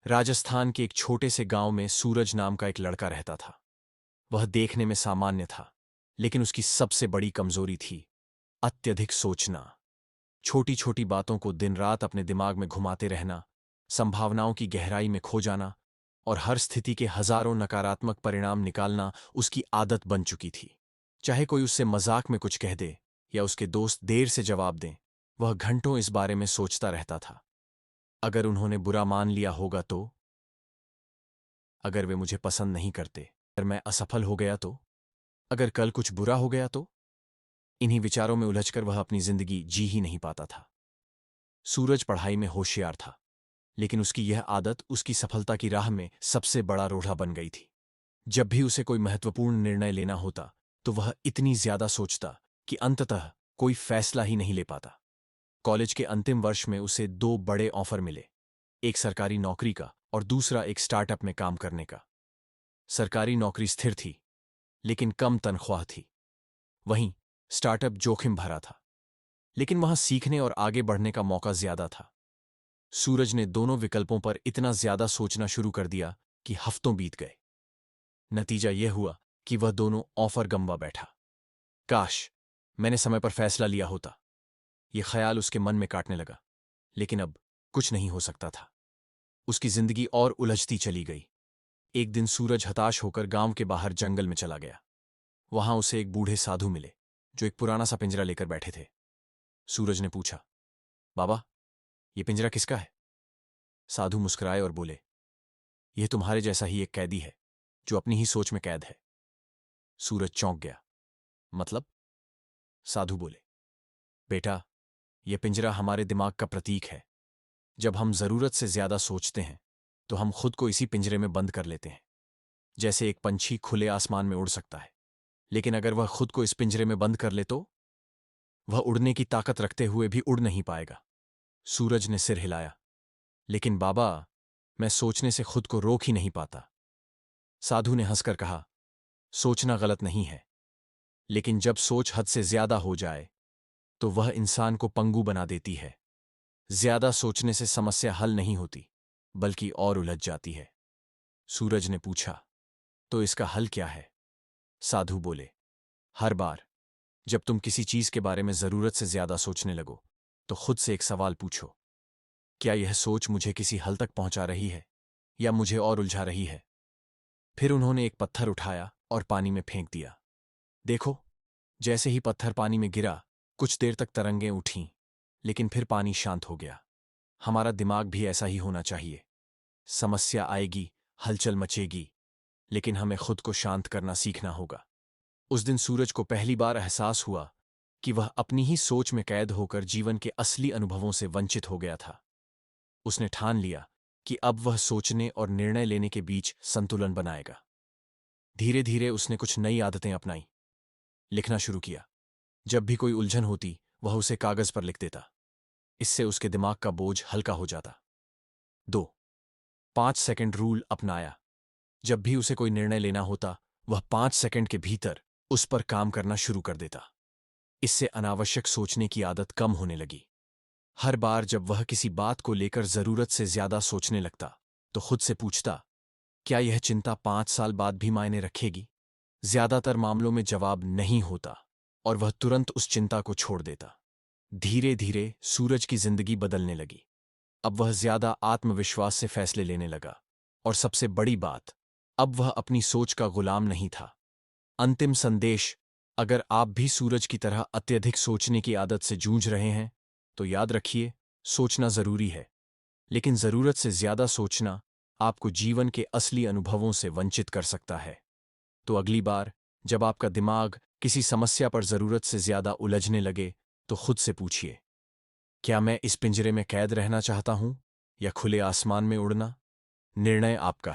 राजस्थान के एक छोटे से गांव में सूरज नाम का एक लड़का रहता था। वह देखने में सामान्य था, लेकिन उसकी सबसे बड़ी कमजोरी थी अत्यधिक सोचना। छोटी छोटी बातों को दिन रात अपने दिमाग में घुमाते रहना, संभावनाओं की गहराई में खो जाना और हर स्थिति के हजारों नकारात्मक परिणाम निकालना उसकी आदत बन चुकी थी। चाहे कोई उससे मजाक में कुछ कह दे या उसके दोस्त देर से जवाब दें, वह घंटों इस बारे में सोचता रहता था। अगर उन्होंने बुरा मान लिया होगा तो? अगर वे मुझे पसंद नहीं करते? अगर मैं असफल हो गया तो? अगर कल कुछ बुरा हो गया तो? इन्हीं विचारों में उलझकर वह अपनी जिंदगी जी ही नहीं पाता था। सूरज पढ़ाई में होशियार था, लेकिन उसकी यह आदत उसकी सफलता की राह में सबसे बड़ा रोड़ा बन गई थी। जब भी उसे कोई महत्वपूर्ण निर्णय लेना होता, तो वह इतनी ज्यादा सोचता कि अंततः कोई फैसला ही नहीं ले पाता। कॉलेज के अंतिम वर्ष में उसे दो बड़े ऑफर मिले, एक सरकारी नौकरी का और दूसरा एक स्टार्टअप में काम करने का। सरकारी नौकरी स्थिर थी, लेकिन कम तनख्वाह थी। वहीं स्टार्टअप जोखिम भरा था, लेकिन वहां सीखने और आगे बढ़ने का मौका ज्यादा था। सूरज ने दोनों विकल्पों पर इतना ज्यादा सोचना शुरू कर दिया कि हफ्तों बीत गए। नतीजा यह हुआ कि वह दोनों ऑफर गंवा बैठा। काश मैंने समय पर फैसला लिया होता, यह ख्याल उसके मन में काटने लगा। लेकिन अब कुछ नहीं हो सकता था। उसकी जिंदगी और उलझती चली गई। एक दिन सूरज हताश होकर गांव के बाहर जंगल में चला गया। वहां उसे एक बूढ़े साधु मिले, जो एक पुराना सा पिंजरा लेकर बैठे थे। सूरज ने पूछा, बाबा, यह पिंजरा किसका है? साधु मुस्कुराए और बोले, यह तुम्हारे जैसा ही एक कैदी है, जो अपनी ही सोच में कैद है। सूरज चौंक गया। मतलब? साधु बोले, बेटा, यह पिंजरा हमारे दिमाग का प्रतीक है। जब हम जरूरत से ज्यादा सोचते हैं, तो हम खुद को इसी पिंजरे में बंद कर लेते हैं। जैसे एक पंछी खुले आसमान में उड़ सकता है, लेकिन अगर वह खुद को इस पिंजरे में बंद कर ले तो वह उड़ने की ताकत रखते हुए भी उड़ नहीं पाएगा। सूरज ने सिर हिलाया, लेकिन बाबा, मैं सोचने से खुद को रोक ही नहीं पाता। साधु ने हंसकर कहा, सोचना गलत नहीं है, लेकिन जब सोच हद से ज्यादा हो जाए तो वह इंसान को पंगु बना देती है। ज्यादा सोचने से समस्या हल नहीं होती, बल्कि और उलझ जाती है। सूरज ने पूछा, तो इसका हल क्या है? साधु बोले, हर बार जब तुम किसी चीज के बारे में जरूरत से ज्यादा सोचने लगो, तो खुद से एक सवाल पूछो, क्या यह सोच मुझे किसी हल तक पहुंचा रही है या मुझे और उलझा रही है? फिर उन्होंने एक पत्थर उठाया और पानी में फेंक दिया। देखो, जैसे ही पत्थर पानी में गिरा, कुछ देर तक तरंगें उठीं, लेकिन फिर पानी शांत हो गया। हमारा दिमाग भी ऐसा ही होना चाहिए। समस्या आएगी, हलचल मचेगी, लेकिन हमें खुद को शांत करना सीखना होगा। उस दिन सूरज को पहली बार एहसास हुआ कि वह अपनी ही सोच में कैद होकर जीवन के असली अनुभवों से वंचित हो गया था। उसने ठान लिया कि अब वह सोचने और निर्णय लेने के बीच संतुलन बनाएगा। धीरे धीरे उसने कुछ नई आदतें अपनाई। लिखना शुरू किया। जब भी कोई उलझन होती, वह उसे कागज पर लिख देता। इससे उसके दिमाग का बोझ हल्का हो जाता। 2. 5 सेकंड रूल अपनाया। जब भी उसे कोई निर्णय लेना होता, वह 5 सेकंड के भीतर उस पर काम करना शुरू कर देता। इससे अनावश्यक सोचने की आदत कम होने लगी। हर बार जब वह किसी बात को लेकर जरूरत से ज्यादा सोचने लगता, तो खुद से पूछता, क्या यह चिंता 5 साल बाद भी मायने रखेगी? ज्यादातर मामलों में जवाब नहीं होता और वह तुरंत उस चिंता को छोड़ देता। धीरे धीरे सूरज की जिंदगी बदलने लगी। अब वह ज्यादा आत्मविश्वास से फैसले लेने लगा, और सबसे बड़ी बात, अब वह अपनी सोच का गुलाम नहीं था। अंतिम संदेश, अगर आप भी सूरज की तरह अत्यधिक सोचने की आदत से जूझ रहे हैं, तो याद रखिए, सोचना जरूरी है, लेकिन जरूरत से ज्यादा सोचना आपको जीवन के असली अनुभवों से वंचित कर सकता है। तो अगली बार जब आपका दिमाग किसी समस्या पर जरूरत से ज्यादा उलझने लगे, तो खुद से पूछिए, क्या मैं इस पिंजरे में कैद रहना चाहता हूं या खुले आसमान में उड़ना? निर्णय आपका है।